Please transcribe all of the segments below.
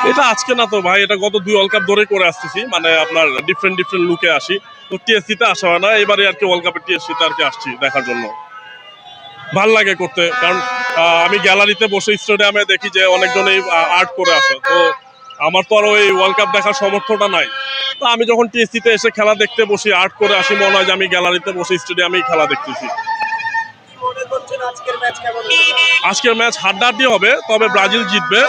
এটা আজকে না তো ভাই, এটা গত 2 ওয়ার্ল্ড কাপ ধরে করে আসতেছি, মানে আপনার ডিফারেন্ট ডিফারেন্ট লুকে আসি। তো টিএসসি তে আসা হয় না, এবারে আর কি ওয়ার্ল্ড কাপের টিএসসি তে আর কি আসছি দেখার জন্য। ভাল লাগে করতে, কারণ আমি গ্যালারিতে বসে স্টেডিয়ামে দেখি যে অনেকজনই আর্ট করে আসে। তো আমার তো আর ওই ওয়ার্ল্ড কাপ দেখার সামর্থ্যটা নাই। তো আমি যখন টিএসসি তে এসে খেলা দেখতে বসি, আর্ট করে আসি, মনে হয় যে আমি গ্যালারিতে বসে স্টেডিয়ামেই খেলা দেখতেছি। আজকের ম্যাচ হাড্ডাহাড্ডি হবে, তবে ব্রাজিল জিতবে।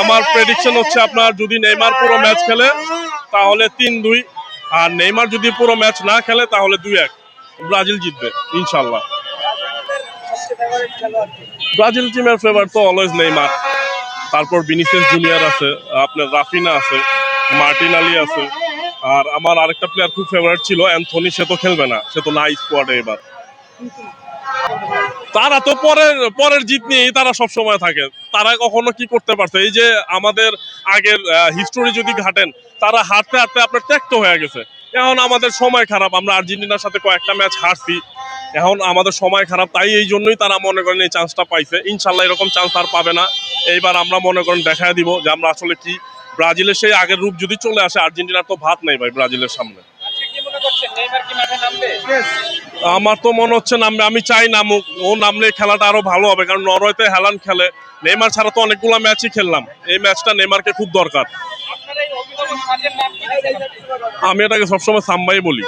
আমার প্রেডিকশন হচ্ছে আপনার, যদি নেইমার পুরো ম্যাচ খেলে তাহলে 3-2, আর নেইমার যদি পুরো ম্যাচ না খেলে তাহলে 2-1, ব্রাজিল জিতবে ইনশাল্লাহ। ব্রাজিল টিমের ফেভারিট তো অলওয়েজ নেইমার, তারপর ভিনিসিয়াস জুনিয়র আছে, আপনার রাফিনা আছে, মার্টিনালি আছে, আর আমার আরেকটা প্লেয়ার খুব ফেভারিট ছিল অ্যান্থনি, সে তো খেলবে না, সে তো নাই স্কোয়াডে এবার। তারা তো পরের পরের জিত নিয়েই তারা সব সময় থাকে। তারা কখনো কি করতে পারছে, এই যে আমাদের আগের হিস্টোরি যদি ঘাটেন, তারা হারতে হারতে আপনার ত্যাক্ত হয়ে গেছে। এখন আমাদের সময় খারাপ, আমরা আর্জেন্টিনার সাথে কয়েকটা ম্যাচ হারছি, এখন আমাদের সময় খারাপ, তাই এই জন্যই তারা মনে করেন এই চান্সটা পাইছে। ইনশাল্লাহ এরকম চান্স আর পাবে না। এইবার আমরা মনে করেন দেখায় দিব যে আমরা আসলে কি। ব্রাজিলের সেই আগের রূপ যদি চলে আসে, আর্জেন্টিনার তো ভাত নেই ভাই ব্রাজিলের সামনে। আমার তো মনে হচ্ছে নামবে, আমি চাই নামুক, ও নামলে খেলাটা আরো ভালো হবে, কারণ নরওয়েতে হ্যালান্ড খেলে, নেইমার ছাড়া তো অনেকগুলো ম্যাচই খেললাম, এই ম্যাচটা নেইমারকে খুব দরকার। আমি এটাকে সবসময় সাম্বাই বলি।